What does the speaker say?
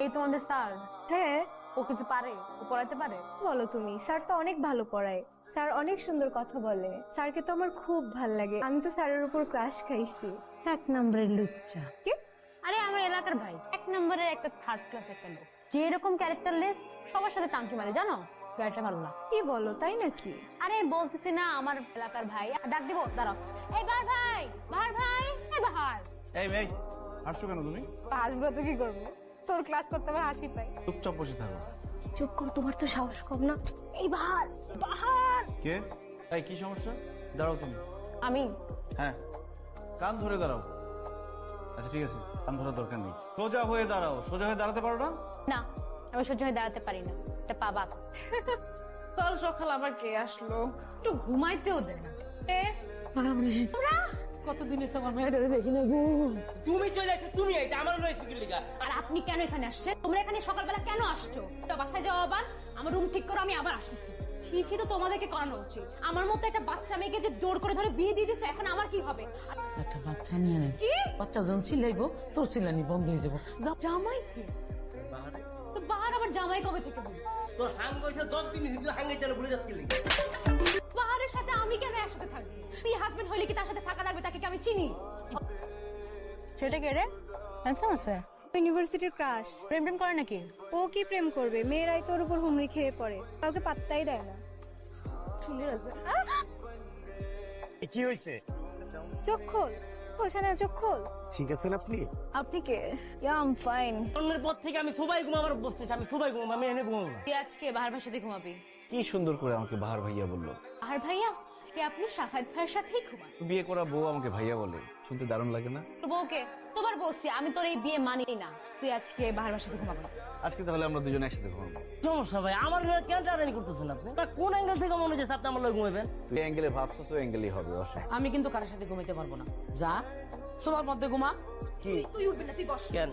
এই তোমাদের স্যার? হ্যাঁ। ও কিছু পারে? ও পড়াইতে পারে? বলো তুমি, স্যার তো অনেক ভালো পড়ায়। স্যার অনেক সুন্দর কথা বলে। স্যারকে তো আমার খুব ভাল লাগে। আমি তো স্যারের উপর ক্রাশ খাইছি। 1 নম্বরের লুচ্চা। কি? আরে আমার এলাকার ভাই, 1 নম্বরের একটা থার্ড ক্লাস একটা লোক, যে এরকম ক্যারেক্টারলেস সবার সাথে টাঙ্কি মারে, জানো? গাড়িটা ভালো না। কি বলো, তাই নাকি? আরে বলতেছি না, আমার এলাকার ভাই। ডাক দিব, দাঁড়াও। এই বাহার ভাই, বাহার ভাই, এই বাহার। এই মেয়ে, হাসছো কেন তুমি? হাসবো তো কি করবো? তোর ক্লাস করতে আমার হাসি পাই। চুপচাপ বসে থাকো। চুপ করো, তোমার তো সাহস কম না। এই বাহার, বাহার। কে? এই কি সমস্যা? দাঁড়াও তুমি। আমি হ্যাঁ, কান ধরে দাঁড়াও। আচ্ছা ঠিক আছে, কান ধরার দরকার নেই। সোজা হয়ে দাঁড়াও। সোজা হয়ে দাঁড়াতে পারো না? না, আমি সহ্য হয়ে দাঁড়াতে পারি না। এটা পাবা। কাল সকাল আবার কে আসলো? একটু ঘুমাইতেও দে না। কতদিন এসে আমার মেয়েটারে দেখি না গো। তুমি চলে আসছো, তুমি এইটা আমার লইছি কি লিগা? আর আপনি কেন এখানে আসছেন? তোমরা এখানে সকালবেলা কেন আসছো? তো বাসায় যাও, আবার আমার রুম ঠিক করো, আমি আবার আসতেছি। ছি, তো তোমাদেরকে করানো উচিত। আমার মতো একটা বাচ্চা মেয়েকে যে জোর করে ধরে বিয়ে দিয়ে দিছে, এখন আমার কি হবে? একটা বাচ্চা নিয়ে নে। কি? বাচ্চা যখন চিল্লাইবো তোর চিল্লানি বন্ধ হয়ে যাবো। জামাই কি? তো বাহার আবার জামাই কবে থেকে হলো? তোর হাঙ্গ হইছে 10 দিন হইছে, হাঙ্গে চলে ভুলে যাচ্ছিস কি লিগা? বাহারের সাথে আমি কেন একসাথে থাকবো? তুই হাজবেন্ড হইলে কি তার সাথে থাকা লাগবে? তাকে কি আমি চিনি? সেটা কে রে? হ্যান্ডসাম আছে? ইউনিভার্সিটির ক্রাশ। প্রেম প্রেম করে নাকি? ও কি প্রেম করবে? মেয়েরাই তোর উপর হুমড়ি খেয়ে পড়ে, কাউকে পাত্তাই দেয় না। সুন্দর আছে। কি হয়েছে? চোখ খোল, ওখানে চোখ খোল। ঠিক আছেন আপনি? আপনি কে? I am fine. অন্যের পর থেকে আমি সবাই ঘুমাবার বসতেছি, আমি সবাই ঘুমাবো, আমি এনে ঘুমাবো না। তুই আজকে বাহার ভাইয়ের সাথে ঘুমাবি? কি সুন্দর করে আমাকে বাহার ভাইয়া বললো। বাহার ভাইয়া, আজকে আপনি সাফায়েত ভাইয়ের সাথেই ঘুমান। বিয়ে করা বউ আমাকে ভাইয়া বলে, শুনতে দারুণ লাগে না? তোর বউকে? তোমার বলছি, আমি তোর এই বিয়ে মানি না। তুই আজকে বাহার ভাইয়ের সাথে ঘুমাবি। আজকে তাহলে আমরা দুজনে একসাথে ঘুমাবো। সমস্যা ভাই, আমার লগে কেন টানাটানি করতেছেন আপনি? তা কোন অ্যাঙ্গেল থেকে মনে হচ্ছে আপনি আমার লগে ঘুমাবেন? তুই অ্যাঙ্গেলে ভাবছিস, ওই অ্যাঙ্গেলই হবে। অসুবিধা আমি কিন্তু কারোর সাথে ঘুমাইতে পারবো না। যা সবার মধ্যে ঘুমা। কি? তুই উঠবি না, তুই বস। কেন?